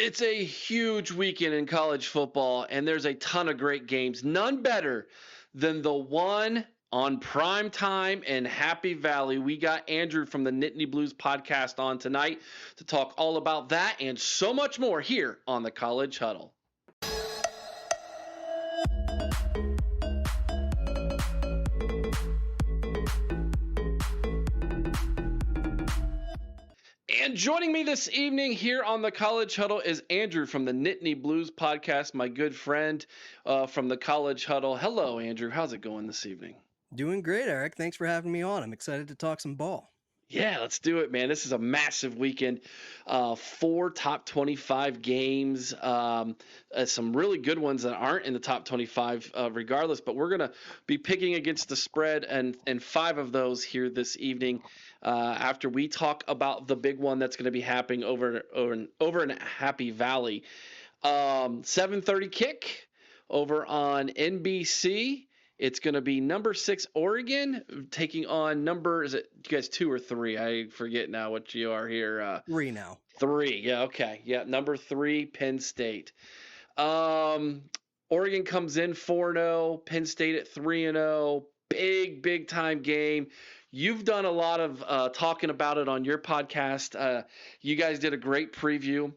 It's a huge weekend in college football, and there's a ton of great games. None better than the one on prime time in Happy Valley. We got Andrew from the Nittany Blues podcast on tonight to talk all about that and so much more here on the College Huddle. And joining me this evening here on the College Huddle is Andrew from the Nittany Blues podcast, my good friend from the College Huddle. Hello, Andrew. How's it going this evening? Doing great, Eric. Thanks for having me on. I'm excited to talk some ball. Yeah, let's do it, man. This is a massive weekend. 4 top 25 games, some really good ones that aren't in the top 25 regardless, but we're going to be picking against the spread and 5 of those here this evening after we talk about the big one that's going to be happening over in Happy Valley. 7:30 kick over on NBC. It's going to be number 6 Oregon taking on is it you guys 2 or 3? I forget now what you are here. 3 now. 3. Yeah, okay. Yeah, number 3 Penn State. Oregon comes in 4-0, Penn State at 3-0. Big time game. You've done a lot of talking about it on your podcast. You guys did a great preview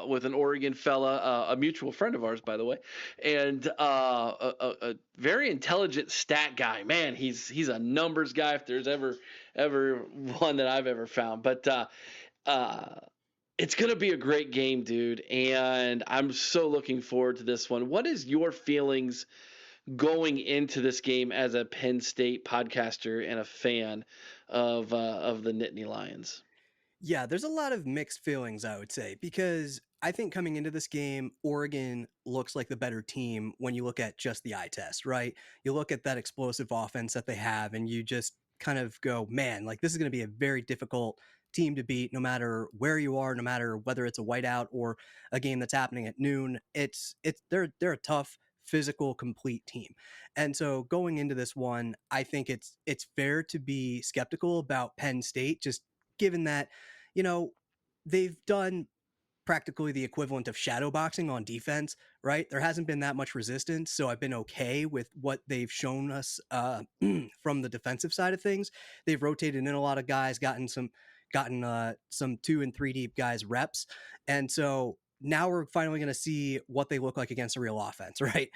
with an Oregon fella, a mutual friend of ours, by the way, and a very intelligent stat guy. Man, he's a numbers guy if there's ever one that I've ever found. But it's going to be a great game, dude, and I'm so looking forward to this one. What is your feelings going into this game as a Penn State podcaster and a fan of the Nittany Lions? Yeah, there's a lot of mixed feelings, I would say, because I think coming into this game, Oregon looks like the better team when you look at just the eye test, right? You look at that explosive offense that they have, and you just kind of go, man, like this is going to be a very difficult team to beat no matter where you are, no matter whether it's a whiteout or a game that's happening at noon. They're a tough, physical, complete team. And so going into this one, I think it's fair to be skeptical about Penn State, just given that, they've done practically the equivalent of shadow boxing on defense, right? There hasn't been that much resistance, so I've been okay with what they've shown us from the defensive side of things. They've rotated in a lot of guys, gotten some 2 and 3 deep guys reps, and so now we're finally going to see what they look like against a real offense, right?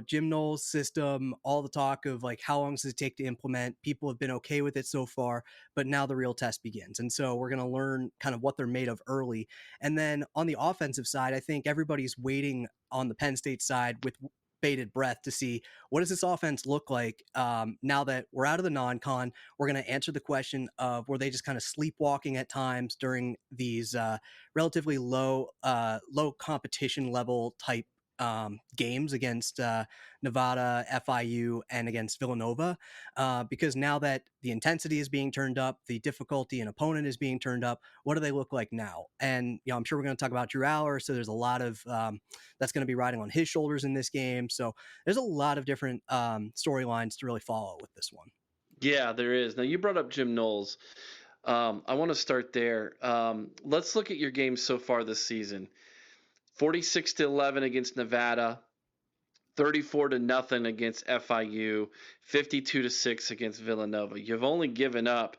Jim Knowles' system, all the talk of like how long does it take to implement, people have been okay with it so far, but now the real test begins. And so we're going to learn kind of what they're made of early. And then on the offensive side, I think everybody's waiting on the Penn State side with bated breath to see what does this offense look like now that we're out of the non-con. We're going to answer the question of were they just kind of sleepwalking at times during these relatively low competition level type games against Nevada, FIU, and against Villanova, because now that the intensity is being turned up, the difficulty and opponent is being turned up, what do they look like now? And I'm sure we're going to talk about Drew Aller, so there's a lot of that's going to be riding on his shoulders in this game. So there's a lot of different storylines to really follow with this one. Yeah, there is. Now, you brought up Jim Knowles. I want to start there. Let's look at your games so far this season. 46-11 against Nevada, 34-0 against FIU, 52-6 against Villanova. You've only given up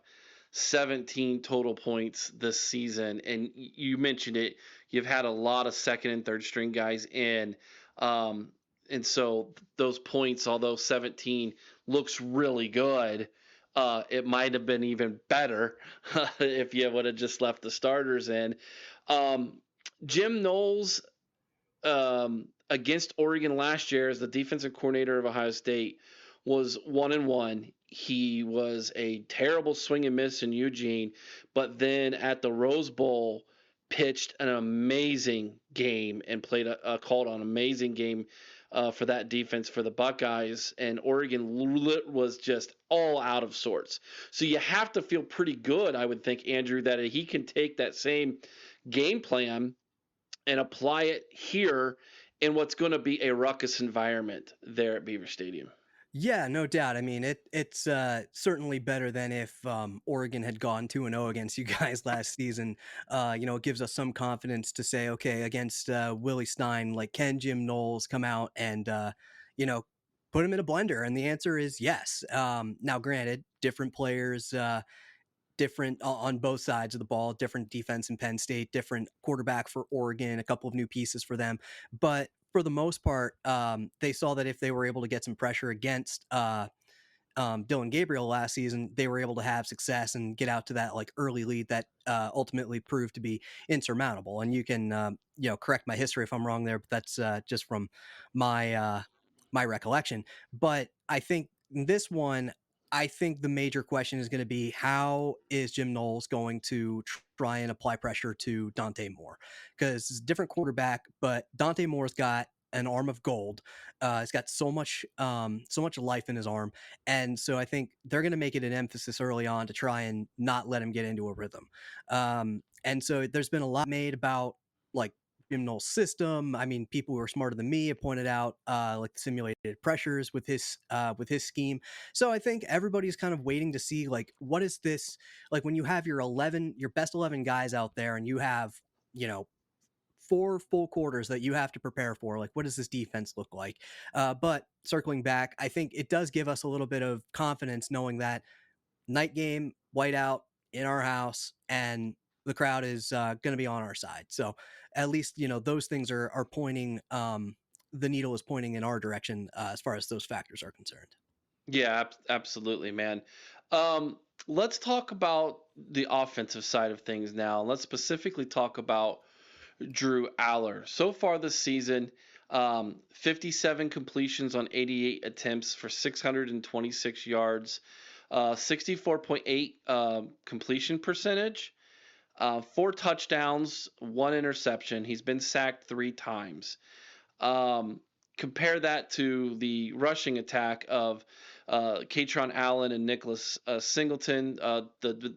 17 total points this season, and you mentioned it. You've had a lot of second and third string guys in, and so those points, although 17 looks really good, it might have been even better if you would have just left the starters in. Jim Knowles against Oregon last year as the defensive coordinator of Ohio State was 1-1. He was a terrible swing and miss in Eugene, but then at the Rose Bowl pitched an amazing game and called an amazing game for that defense for the Buckeyes, and Oregon was just all out of sorts. So you have to feel pretty good, I would think, Andrew, that he can take that same game plan and apply it here in what's going to be a ruckus environment there at Beaver Stadium. Yeah, no doubt. I mean, it's certainly better than if Oregon had gone 2-0 against you guys last season. It gives us some confidence to say, okay, against Willie Stein, like, can Jim Knowles come out and you know put him in a blender? And the answer is yes. Now, granted, different players. Different on both sides of the ball, different defense in Penn State, different quarterback for Oregon, a couple of new pieces for them. But for the most part, they saw that if they were able to get some pressure against Dylan Gabriel last season, they were able to have success and get out to that like early lead that ultimately proved to be insurmountable. And you can correct my history if I'm wrong there, but that's just from my my recollection. But I think this one, I think the major question is going to be how is Jim Knowles going to try and apply pressure to Dante Moore, because it's a different quarterback, but Dante Moore's got an arm of gold. He's got so much life in his arm, and so I think they're going to make it an emphasis early on to try and not let him get into a rhythm. And so there's been a lot made about like Jim Knowles' system. I mean, people who are smarter than me have pointed out like the simulated pressures with his scheme. So I think everybody's kind of waiting to see like what is this like when you have your best 11 guys out there and you have you know 4 full quarters that you have to prepare for. Like, what does this defense look like? But circling back, I think it does give us a little bit of confidence knowing that night game, whiteout in our house, and the crowd is going to be on our side. So at least those things are pointing. The needle is pointing in our direction as far as those factors are concerned. Yeah, absolutely, man. Let's talk about the offensive side of things now. Let's specifically talk about Drew Aller. So far this season, 57 completions on 88 attempts for 626 yards, 64.8 completion percentage, 4 touchdowns, 1 interception. He's been sacked 3 times. Um, Compare that to the rushing attack of Katron Allen and Nicholas Singleton, the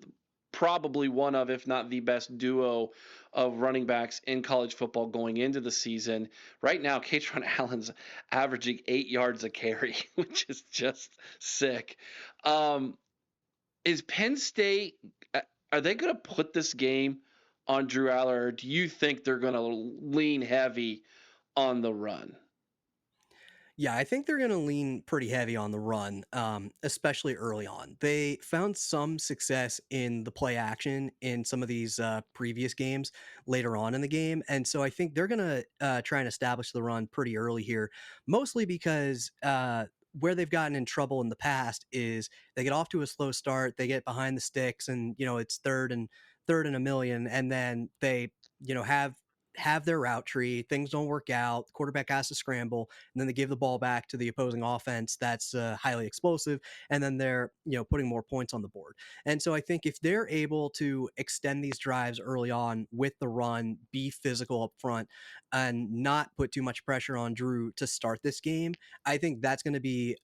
probably one of, if not the best duo of running backs in college football going into the season. Right now, Katron Allen's averaging 8 yards a carry, which is just sick. Um, is Penn State, are they going to put this game on Drew Aller, or do you think they're going to lean heavy on the run? Yeah, I think they're going to lean pretty heavy on the run, especially early on. They found some success in the play action in some of these previous games later on in the game. And so I think they're going to try and establish the run pretty early here, mostly because where they've gotten in trouble in the past is they get off to a slow start, they get behind the sticks, and it's third and a million, and then they have their route tree, things don't work out, the quarterback has to scramble, and then they give the ball back to the opposing offense that's highly explosive, and then they're putting more points on the board. And so I think if they're able to extend these drives early on with the run, be physical up front, and not put too much pressure on Drew to start this game, I think that's going to be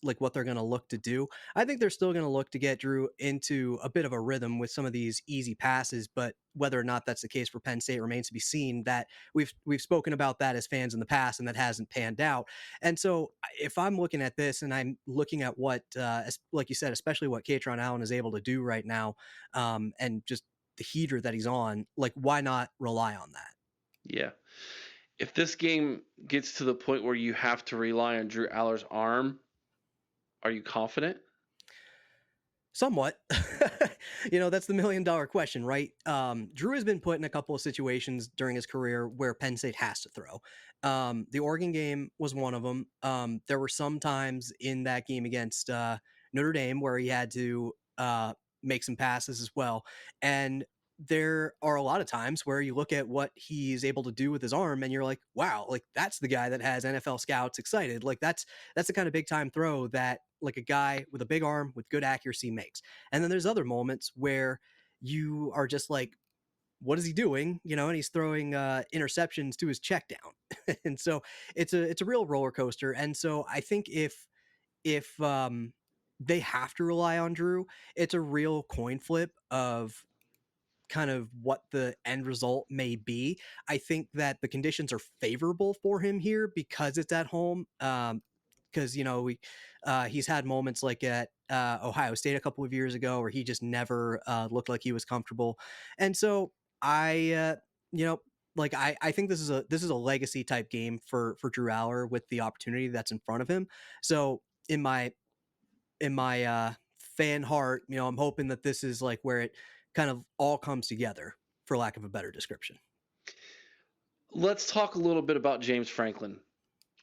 like what they're going to look to do. I think they're still going to look to get Drew into a bit of a rhythm with some of these easy passes, but whether or not that's the case for Penn State remains to be seen. That we've spoken about that as fans in the past, and that hasn't panned out. And so, if I'm looking at this and I'm looking at what, like you said, especially what Katron Allen is able to do right now, and just the heater that he's on, like why not rely on that? Yeah. If this game gets to the point where you have to rely on Drew Aller's arm, are you confident? Somewhat. That's the $1 million question, right? Drew has been put in a couple of situations during his career where Penn State has to throw. The Oregon game was one of them. There were some times in that game against Notre Dame where he had to make some passes as well. And there are a lot of times where you look at what he's able to do with his arm and you're like, wow, like that's the guy that has NFL scouts excited. Like that's the kind of big time throw that like a guy with a big arm with good accuracy makes. And then there's other moments where you are just like, what is he doing? And he's throwing interceptions to his check down. And so it's a real roller coaster. And so I think if they have to rely on Drew, it's a real coin flip of kind of what the end result may be. I think that the conditions are favorable for him here because it's at home. because he's had moments like at Ohio State a couple of years ago where he just never looked like he was comfortable, and so I you know like I think this is a legacy type game for Drew Aller with the opportunity that's in front of him. So in my fan heart, I'm hoping that this is like where it kind of all comes together, for lack of a better description. Let's talk a little bit about James Franklin.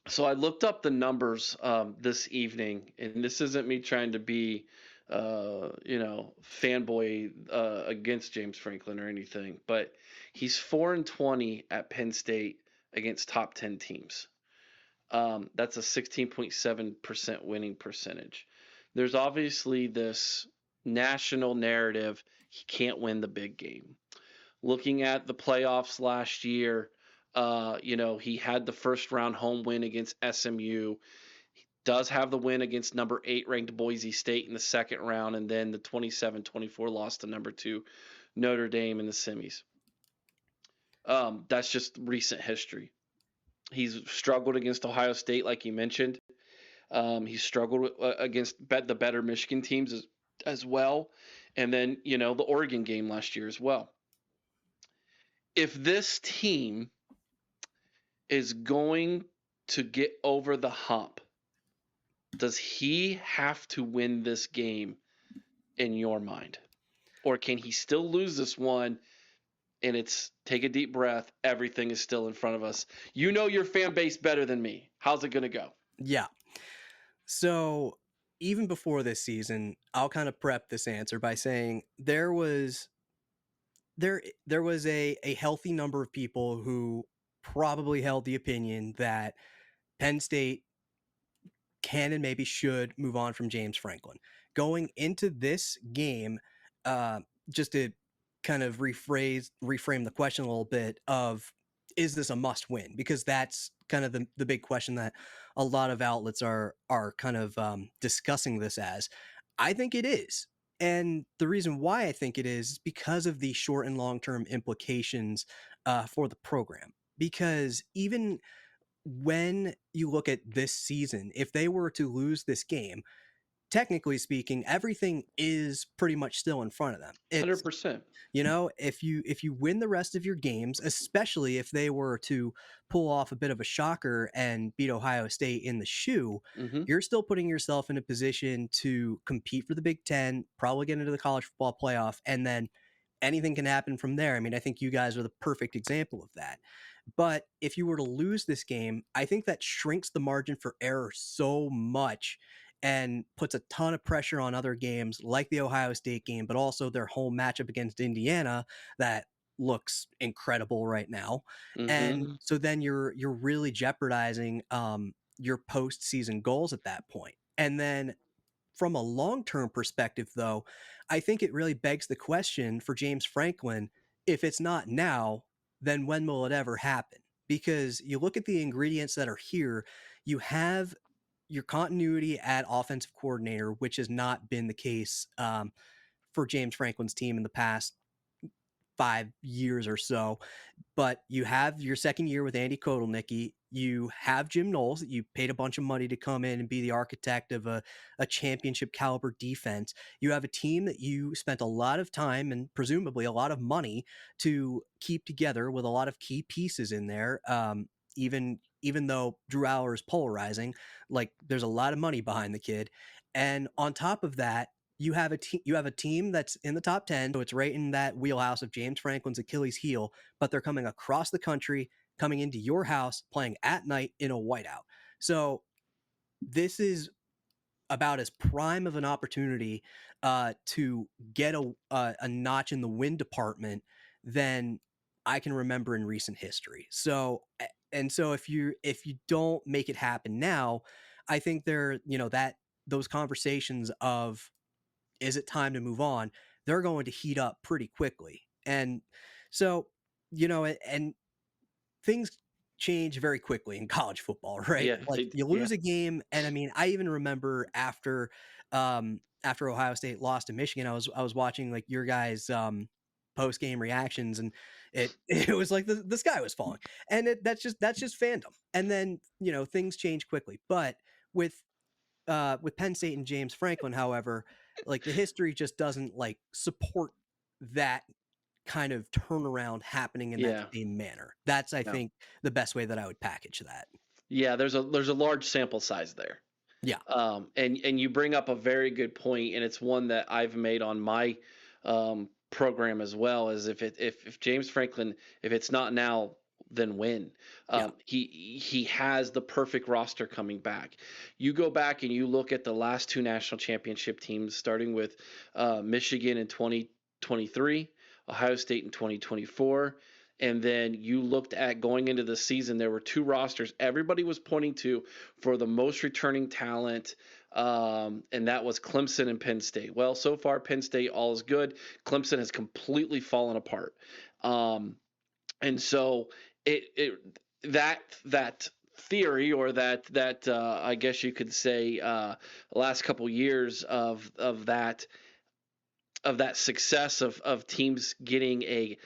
So I looked up the numbers this evening, and this isn't me trying to be, fanboy against James Franklin or anything, but he's 4-20 at Penn State against top 10 teams. That's a 16.7% winning percentage. There's obviously this national narrative he can't win the big game. Looking at the playoffs last year, he had the first round home win against SMU. He does have the win against number 8 ranked Boise State in the second round, and then the 27-24 loss to number 2 Notre Dame in the semis. That's just recent history. He's struggled against Ohio State, like you mentioned. He's struggled against the better Michigan teams as well. And then, the Oregon game last year as well. If this team is going to get over the hump, does he have to win this game in your mind? Or can he still lose this one and it's take a deep breath, everything is still in front of us? You know your fan base better than me. How's it going to go? Yeah. So even before this season, I'll kind of prep this answer by saying there was a healthy number of people who probably held the opinion that Penn State can and maybe should move on from James Franklin. Going into this game, just to kind of reframe the question a little bit of, is this a must win? Because that's kind of the big question that a lot of outlets are kind of discussing this as. I think it is. And the reason why I think it is because of the short and long term implications for the program. Because even when you look at this season, if they were to lose this game, technically speaking, everything is pretty much still in front of them. It's 100%. if you win the rest of your games, especially if they were to pull off a bit of a shocker and beat Ohio State in the shoe, Mm-hmm. you're still putting yourself in a position to compete for the Big Ten, probably get into the college football playoff, and then anything can happen from there. I mean, I think you guys are the perfect example of that. But if you were to lose this game, I think that shrinks the margin for error so much and puts a ton of pressure on other games like the Ohio State game, but also their home matchup against Indiana that looks incredible right now. Mm-hmm. And so then you're really jeopardizing your postseason goals at that point. And then from a long-term perspective, though, I think it really begs the question for James Franklin, if it's not now, then when will it ever happen? Because you look at the ingredients that are here, you have your continuity at offensive coordinator, which has not been the case for James Franklin's team in the past 5 years or so. But you have your second year with Andy Kotelnicki. You have Jim Knowles that you paid a bunch of money to come in and be the architect of a championship caliber defense. You have a team that you spent a lot of time and presumably a lot of money to keep together with a lot of key pieces in there. Even though Drew Aller is polarizing, like there's a lot of money behind the kid. And on top of that, you have a team that's in the top 10, so it's right in that wheelhouse of James Franklin's Achilles heel, but they're coming across the country, coming into your house, playing at night in a whiteout. So this is about as prime of an opportunity to get a notch in the win department than I can remember in recent history. So if you don't make it happen now, I think that those conversations of, is it time to move on, they're going to heat up pretty quickly. And so, and things change very quickly in college football, right? Yeah. Like you lose a game, and I mean, I even remember after Ohio State lost to Michigan, I was watching like your guys post game reactions, and it was like the sky was falling, and that's just fandom. And then things change quickly. But with Penn State and James Franklin, however, like the history just doesn't like support that kind of turnaround happening in that Yeah. same manner. That's, I Yeah. think, the best way that I would package that. Yeah, there's a large sample size there. Yeah. And you bring up a very good point, and it's one that I've made on my program as well. Is if James Franklin, if it's not now, then when? Yeah. He has the perfect roster coming back. You go back and you look at the last two national championship teams, starting with Michigan in 2023, Ohio State in 2024. And then you looked at going into the season, there were two rosters everybody was pointing to for the most returning talent, and that was Clemson and Penn State. Well, so far, Penn State, all is good. Clemson has completely fallen apart. Um, and so it that theory, or that I guess you could say, last couple years of that success of teams getting a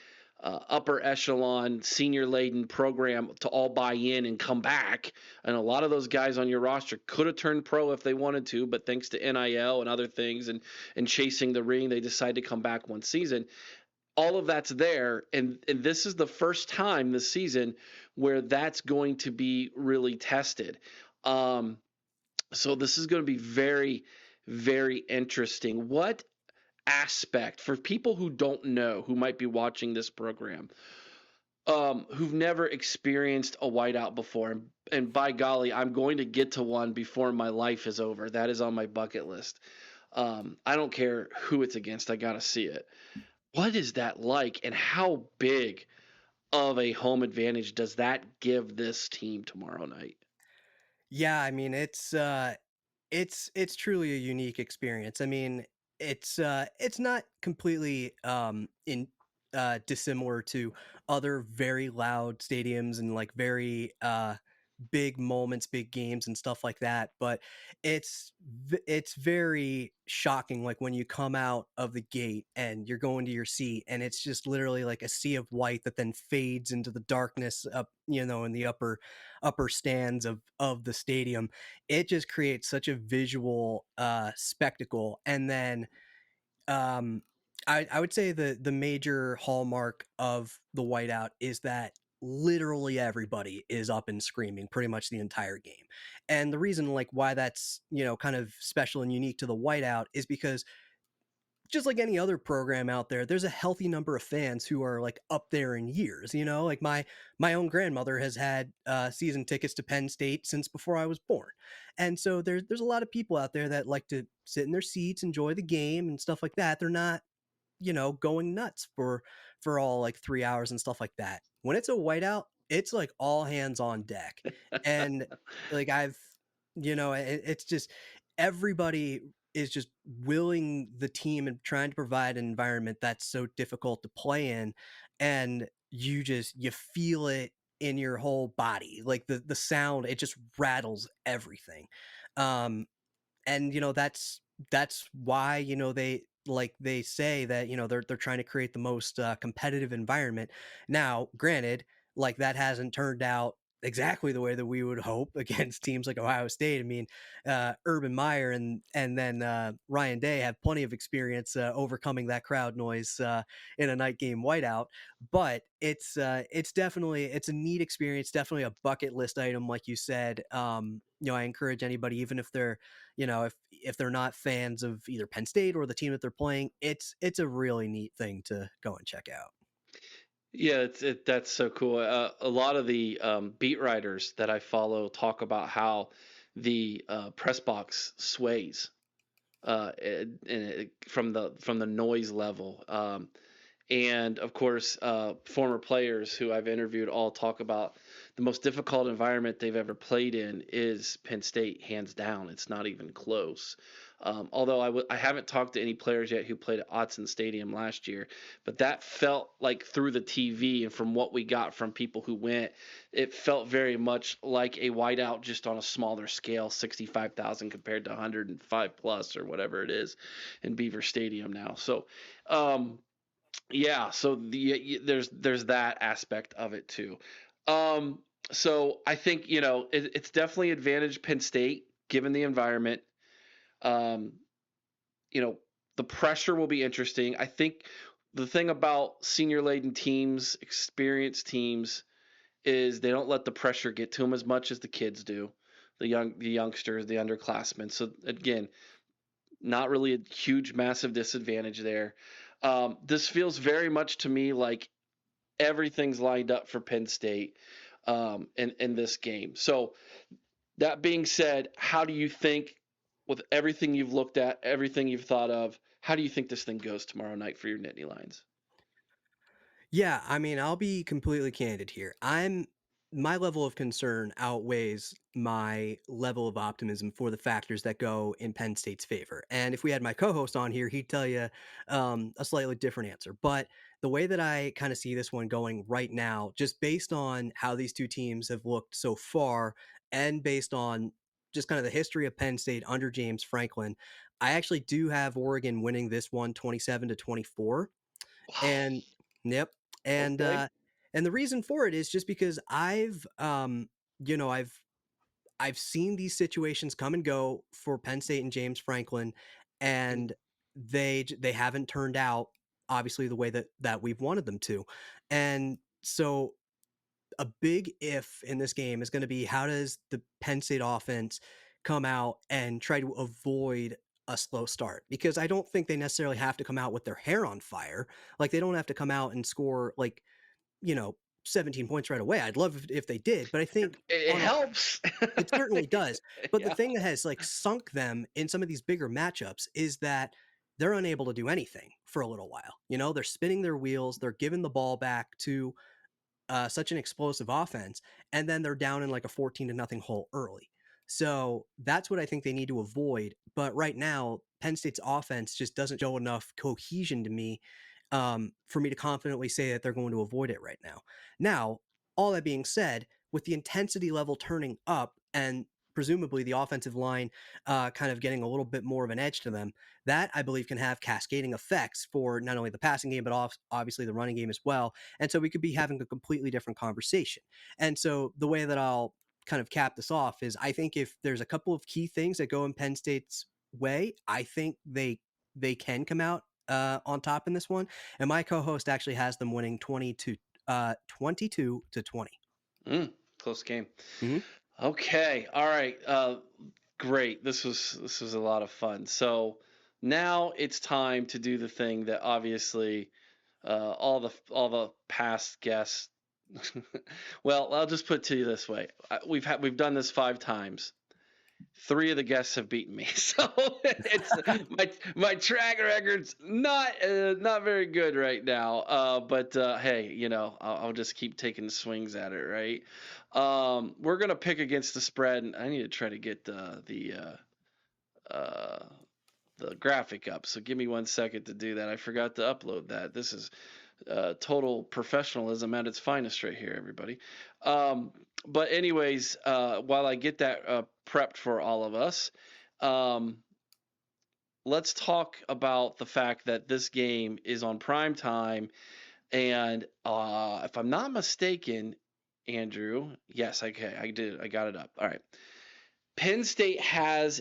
upper echelon senior laden program to all buy in and come back, and a lot of those guys on your roster could have turned pro if they wanted to, but thanks to NIL and other things and chasing the ring, they decided to come back one season. All of that's there, and this is the first time this season where that's going to be really tested. um, so this is going to be very, very interesting. What aspect, for people who don't know, who might be watching this program, who've never experienced a whiteout before, and by golly, I'm going to get to one before my life is over. That is on my bucket list. I don't care who it's against, I gotta see it. What is that like, and how big of a home advantage does that give this team tomorrow night? Yeah, I mean, it's truly a unique experience. I mean, it's not completely in dissimilar to other very loud stadiums and like very big moments, big games and stuff like that, but it's very shocking like when you come out of the gate and you're going to your seat and it's just literally like a sea of white that then fades into the darkness up, in the upper stands of the stadium. It just creates such a visual spectacle. And then um I would say the major hallmark of the whiteout is that literally everybody is up and screaming pretty much the entire game. And the reason like why that's, kind of special and unique to the whiteout is because just like any other program out there, there's a healthy number of fans who are like up there in years. Like my own grandmother has had season tickets to Penn State since before I was born, and so there's a lot of people out there that like to sit in their seats, enjoy the game, and stuff like that. They're not, going nuts for all like 3 hours and stuff like that. When it's a whiteout, it's like all hands on deck, and like it's just everybody is just willing the team and trying to provide an environment that's so difficult to play in, and you feel it in your whole body, like the sound, it just rattles everything. um and that's why they say that they're trying to create the most competitive environment. Now granted, like that hasn't turned out exactly the way that we would hope against teams like Ohio State. I mean, Urban Meyer and then Ryan Day have plenty of experience overcoming that crowd noise in a night game whiteout. But it's definitely, it's a neat experience, definitely a bucket list item, like you said. I encourage anybody, even if they're, if they're not fans of either Penn State or the team that they're playing, it's a really neat thing to go and check out. Yeah, that's so cool. A lot of the beat writers that I follow talk about how the press box sways, from the noise level. And of course, former players who I've interviewed all talk about the most difficult environment they've ever played in is Penn State, hands down. It's not even close. Although I haven't talked to any players yet who played at Autzen Stadium last year, but that felt like, through the TV and from what we got from people who went, it felt very much like a whiteout, just on a smaller scale, 65,000 compared to 105 plus or whatever it is in Beaver Stadium now. So, yeah, so there's that aspect of it too. Um, so I think it's definitely advantage Penn State given the environment. Um, the pressure will be interesting. I think the thing about senior laden teams, experienced teams, is they don't let the pressure get to them as much as the kids do, the youngsters, the underclassmen. So again, not really a huge, massive disadvantage there. This feels very much to me like everything's lined up for Penn State in this game. So that being said, how do you think, with everything you've looked at, everything you've thought of, how do you think this thing goes tomorrow night for your Nittany Lions? Yeah, I mean, I'll be completely candid here. My level of concern outweighs my level of optimism for the factors that go in Penn State's favor. And if we had my co-host on here, he'd tell you a slightly different answer. But the way that I kind of see this one going right now, just based on how these two teams have looked so far, and based on just kind of the history of Penn State under James Franklin, I actually do have Oregon winning this one 27-24. Wow. And yep. And Okay. and the reason for it is just because you know, I've seen these situations come and go for Penn State and James Franklin, and they haven't turned out obviously the way that we've wanted them to. And so a big if in this game is going to be, how does the Penn State offense come out and try to avoid a slow start? Because I don't think they necessarily have to come out with their hair on fire. Like, they don't have to come out and score, like, you know, 17 points right away. I'd love if they did, but I think It on a helps. it certainly does. But the Yeah. thing that has like sunk them in some of these bigger matchups is that they're unable to do anything for a little while. You know, they're spinning their wheels, they're giving the ball back to such an explosive offense, and then they're down in like a 14 to nothing hole early. So that's what I think they need to avoid. But right now, Penn State's offense just doesn't show enough cohesion to me for me to confidently say that they're going to avoid it right now. Now, all that being said, with the intensity level turning up and presumably the offensive line kind of getting a little bit more of an edge to them, that I believe can have cascading effects for not only the passing game, but obviously the running game as well. And so we could be having a completely different conversation. And so the way that I'll kind of cap this off is, I think if there's a couple of key things that go in Penn State's way, I think they can come out on top in this one. And my co-host actually has them winning 22 to 20. Close game. Mhm. Okay. All right. Great. This was a lot of fun. So now it's time to do the thing that obviously all the past guests. Well, I'll just put it to you this way: we've done this 5 times. 3 of the guests have beaten me, so it's my track record's not very good right now. But hey, I'll just keep taking swings at it, right? We're gonna pick against the spread, and I need to try to get uh, the graphic up. So give me 1 second to do that. I forgot to upload that. This is total professionalism at its finest right here, everybody. But anyways, while I get that prepped for all of us, um, let's talk about the fact that this game is on prime time. And if I'm not mistaken, Andrew, yes, okay, I did. I got it up. All right. Penn State has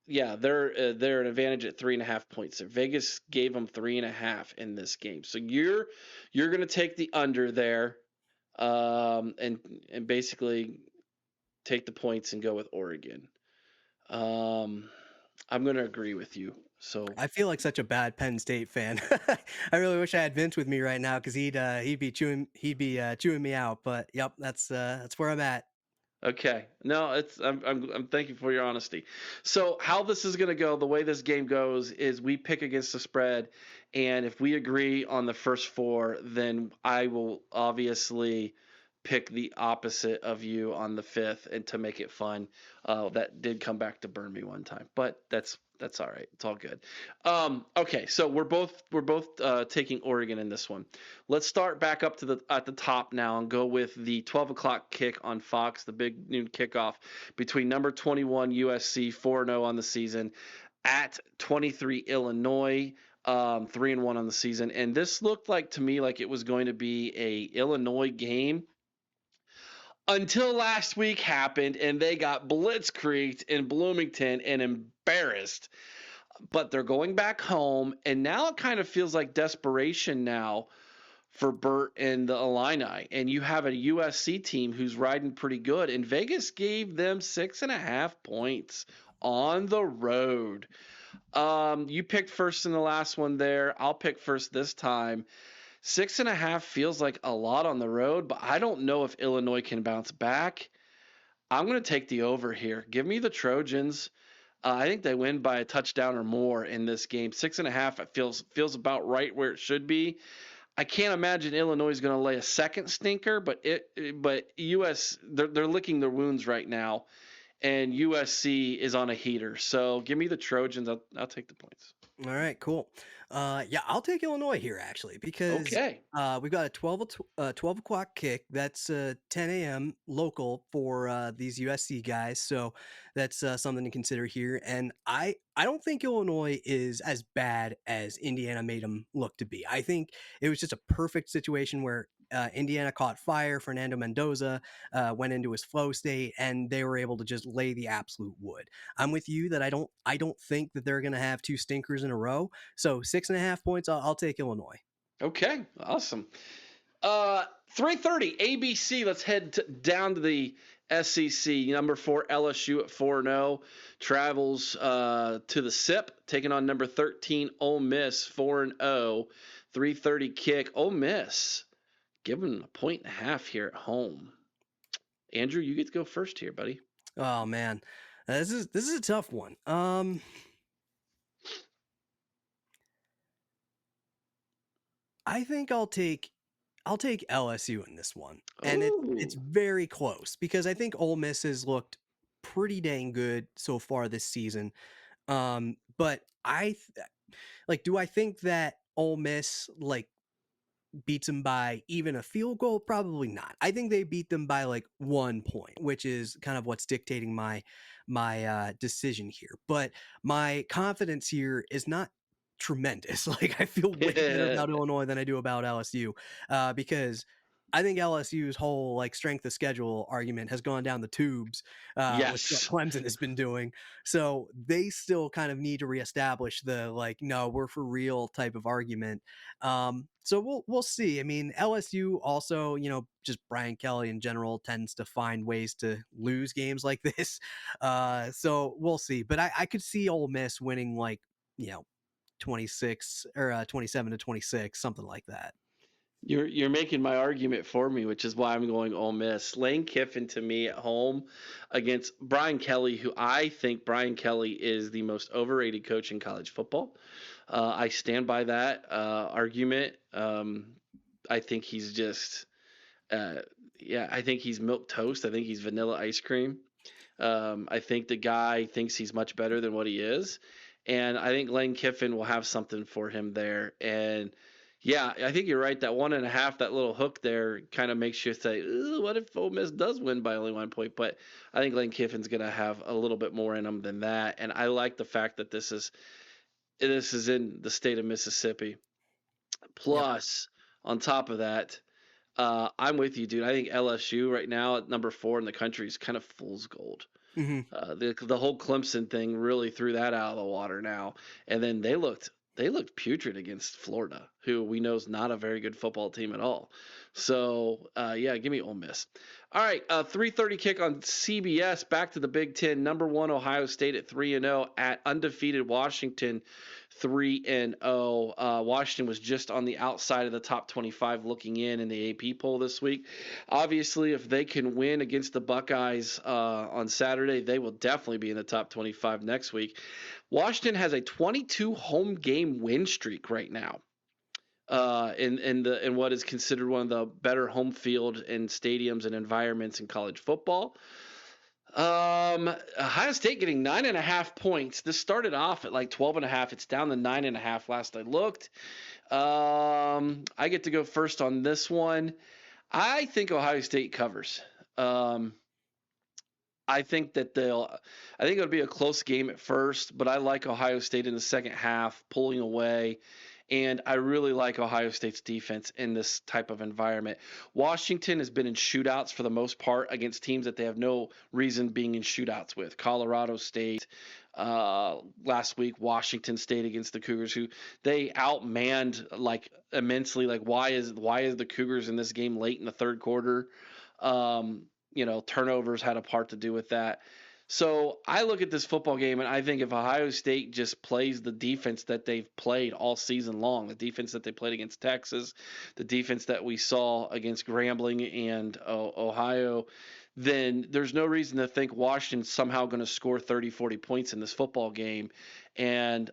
yeah, they're an advantage at 3.5 points. Vegas gave them 3.5 in this game, so you're gonna take the under there, and basically take the points and go with Oregon. Um, I'm gonna agree with you. So I feel like such a bad Penn State fan. I really wish I had Vince with me right now, because he'd be chewing me out. But yep, that's where I'm at. okay. No, I'm thank you for your honesty. So how this is going to go, the way this game goes is we pick against the spread, and if we agree on the first 4, then I will obviously pick the opposite of you on the 5th, and to make it fun. That did come back to burn me one time, but that's all right. It's all good. Okay, so we're both taking Oregon in this one. Let's start back up to at the top now and go with the 12 o'clock kick on Fox, the big noon kickoff between number 21 USC, 4-0 on the season, at 23 Illinois, 3-1 on the season. And this looked like to me like it was going to be a Illinois game. until last week happened and they got blitzkrieged in Bloomington and embarrassed. But they're going back home, and now it kind of feels like desperation now for Burt and the Illini. And you have a USC team who's riding pretty good, and Vegas gave them 6.5 points on the road. You picked first in the last one there. I'll pick first this time. 6.5 feels like a lot on the road, but I don't know if Illinois can bounce back. I'm going to take the over here. Give me the Trojans. I think they win by a touchdown or more in this game. 6.5 it feels about right where it should be. I can't imagine Illinois is going to lay a second stinker, but US they're licking their wounds right now, and USC is on a heater. So give me the Trojans. I'll take the points. All right, cool. Yeah, I'll take Illinois here actually because Okay. we've got a 12 o'clock kick. That's 10 a.m. local for these USC guys. So that's something to consider here. And I don't think Illinois is as bad as Indiana made them look to be. I think it was just a perfect situation where Indiana caught fire. Fernando Mendoza went into his flow state, and they were able to just lay the absolute wood. I'm with you that I don't think that they're going to have two stinkers in a row. So 6.5 points. I'll take Illinois. Okay. Awesome. 3:30 ABC. Let's head down to the SEC. Number 4 LSU at 4-0 travels to the SIP, taking on number 13 Ole Miss 4-0. 3:30 kick. Ole Miss given 1.5 here at home. Andrew, you get to go first here, buddy. Oh man, this is a tough one. I think I'll take LSU in this one, and it's Oh, very close because I think Ole Miss has looked pretty dang good so far this season. But do I think that Ole Miss beats them by even a field goal? Probably not. I think they beat them by like 1 point, which is kind of what's dictating my decision here. But my confidence here is not tremendous. Like I feel way better about Illinois than I do about LSU, because I think LSU's whole strength of schedule argument has gone down the tubes with what yes. Clemson has been doing. So they still kind of need to reestablish the no, we're for real type of argument. So we'll see. I mean, LSU also, just Brian Kelly in general tends to find ways to lose games like this. So we'll see. But I could see Ole Miss winning 26 or 27-26, something like that. You're making my argument for me, which is why I'm going Ole Miss. Lane Kiffin to me at home against Brian Kelly, who I think Brian Kelly is the most overrated coach in college football. I stand by that argument. I think he's just, I think he's milk toast. I think he's vanilla ice cream. I think the guy thinks he's much better than what he is. And I think Lane Kiffin will have something for him there. And yeah, I think you're right. That 1.5, that little hook there kind of makes you say, what if Ole Miss does win by only 1 point? But I think Lane Kiffin's going to have a little bit more in him than that. And I like the fact that this is in the state of Mississippi. Yep. Plus, on top of that, I'm with you, dude. I think LSU right now at number 4 in the country is kind of fool's gold. Hmm. The whole Clemson thing really threw that out of the water now, and then they looked putrid against Florida, who we know is not a very good football team at all. So yeah, give me Ole Miss. All right, 3:30 kick on CBS. Back to the Big Ten. Number 1 Ohio State at 3-0 at undefeated Washington 3-0. Washington was just on the outside of the top 25 looking in the AP poll this week. Obviously, if they can win against the Buckeyes on Saturday, they will definitely be in the top 25 next week. Washington has a 22 home game win streak right now. In what is considered one of the better home field and stadiums and environments in college football. Ohio State getting 9.5 points. This started off at like 12.5. It's down to 9.5 last I looked. I get to go first on this one. I think Ohio State covers. I think it'll be a close game at first, but I like Ohio State in the second half, pulling away And I really like Ohio State's defense in this type of environment. Washington has been in shootouts for the most part against teams that they have no reason being in shootouts with. Colorado State, last week, Washington State against the Cougars, who they outmanned like immensely. Like why is the Cougars in this game late in the third quarter? Turnovers had a part to do with that. So I look at this football game and I think if Ohio State just plays the defense that they've played all season long, the defense that they played against Texas, the defense that we saw against Grambling and Ohio, then there's no reason to think Washington's somehow going to score 30, 40 points in this football game. And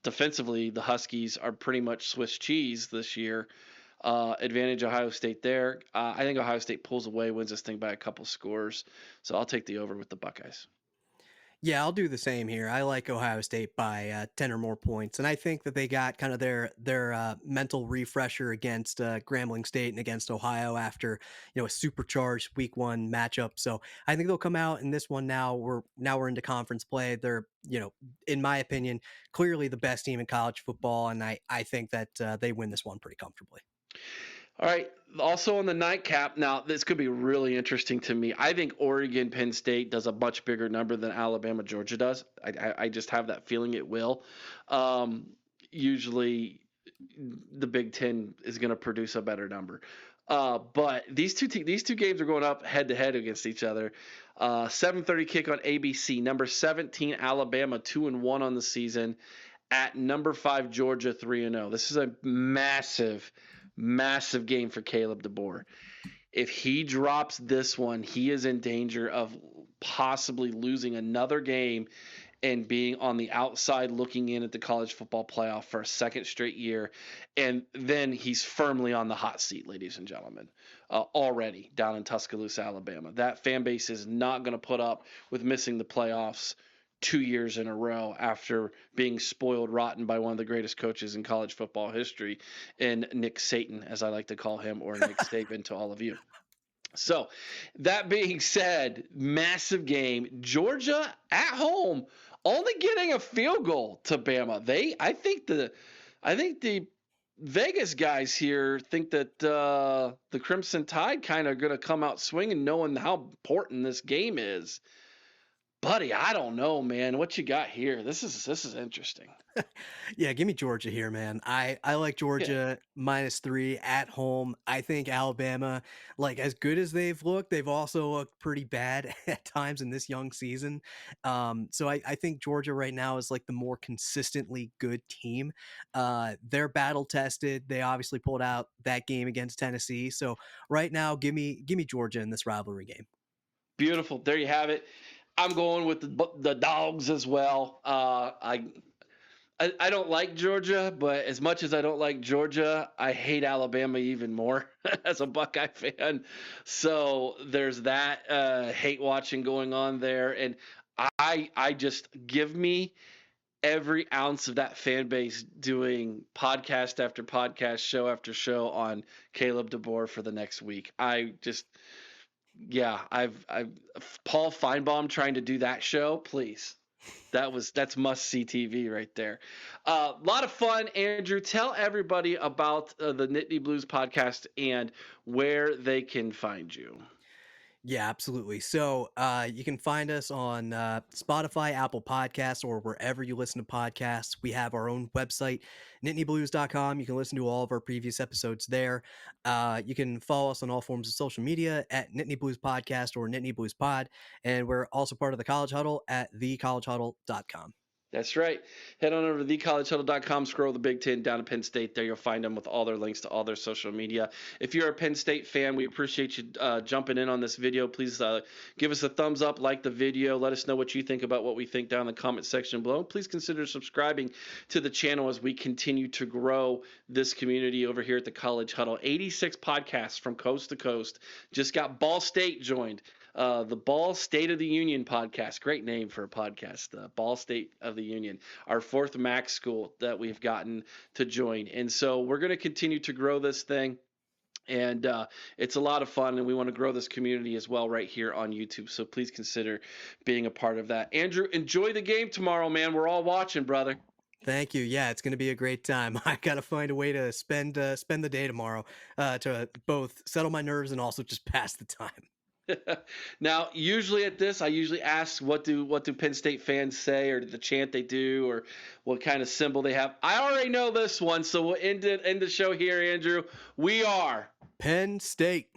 defensively, the Huskies are pretty much Swiss cheese this year. Advantage Ohio State there. I think Ohio State pulls away, wins this thing by a couple scores. So I'll take the over with the Buckeyes. Yeah, I'll do the same here. I like Ohio State by 10 or more points, and I think that they got kind of their mental refresher against Grambling State and against Ohio after a supercharged Week 1 matchup. So I think they'll come out in this one. We're into conference play. They're in my opinion, clearly the best team in college football, and I think that they win this one pretty comfortably. All right. Also on the nightcap, now this could be really interesting to me. I think Oregon Penn State does a much bigger number than Alabama Georgia does. I just have that feeling it will. Usually, the Big Ten is going to produce a better number. But these two games are going up head to head against each other. 7:30 kick on ABC. Number 17 Alabama 2-1 on the season at number 5 Georgia 3-0. This is a massive game for Caleb DeBoer. If he drops this one, he is in danger of possibly losing another game and being on the outside looking in at the college football playoff for a second straight year. And then he's firmly on the hot seat, ladies and gentlemen, already down in Tuscaloosa, Alabama. That fan base is not going to put up with missing the playoffs 2 years in a row after being spoiled rotten by one of the greatest coaches in college football history, and Nick Satan, as I like to call him, or Nick Saban to all of you. So that being said, massive game. Georgia at home, only getting a field goal to Bama. I think the Vegas guys here think that the Crimson Tide kind of going to come out swinging, knowing how important this game is. Buddy, I don't know, man. What you got here? This is interesting. Yeah, give me Georgia here, man. I like Georgia -3 at home. I think Alabama, like as good as they've looked, they've also looked pretty bad at times in this young season. So I think Georgia right now is like the more consistently good team. They're battle tested. They obviously pulled out that game against Tennessee. So right now, give me Georgia in this rivalry game. Beautiful. There you have it. I'm going with the dogs as well. I don't like Georgia, but as much as I don't like Georgia, I hate Alabama even more as a Buckeye fan. So there's that hate watching going on there, and I just give me every ounce of that fan base doing podcast after podcast, show after show on Caleb DeBoer for the next week. Yeah, I've Paul Feinbaum trying to do that show, please. That's must see TV right there. A lot of fun, Andrew. Tell everybody about the Nittany Blues podcast and where they can find you. Yeah, absolutely. So you can find us on Spotify, Apple Podcasts, or wherever you listen to podcasts. We have our own website, nittnyblues.com. You can listen to all of our previous episodes there. You can follow us on all forms of social media at Nittany Blues Podcast or Nittany Blues Pod. And we're also part of the College Huddle at thecollegehuddle.com. That's right. Head on over to thecollegehuddle.com, scroll the Big Ten down to Penn State. There you'll find them with all their links to all their social media. If you're a Penn State fan, we appreciate you jumping in on this video. Please give us a thumbs up, like the video. Let us know what you think about what we think down in the comment section below. Please consider subscribing to the channel as we continue to grow this community over here at the College Huddle. 86 podcasts from coast to coast. Just got Ball State joined. The Ball State of the Union podcast. Great name for a podcast. Ball State of the Union. Our 4th MAC school that we've gotten to join. And so we're going to continue to grow this thing. And it's a lot of fun, and we want to grow this community as well right here on YouTube. So please consider being a part of that. Andrew, enjoy the game tomorrow, man. We're all watching, brother. Thank you. Yeah, it's going to be a great time. I got to find a way to spend the day tomorrow to both settle my nerves and also just pass the time. Now, usually at this, I usually ask what do Penn State fans say, or the chant they do, or what kind of symbol they have. I already know this one, so we'll end the show here, Andrew. We are Penn State.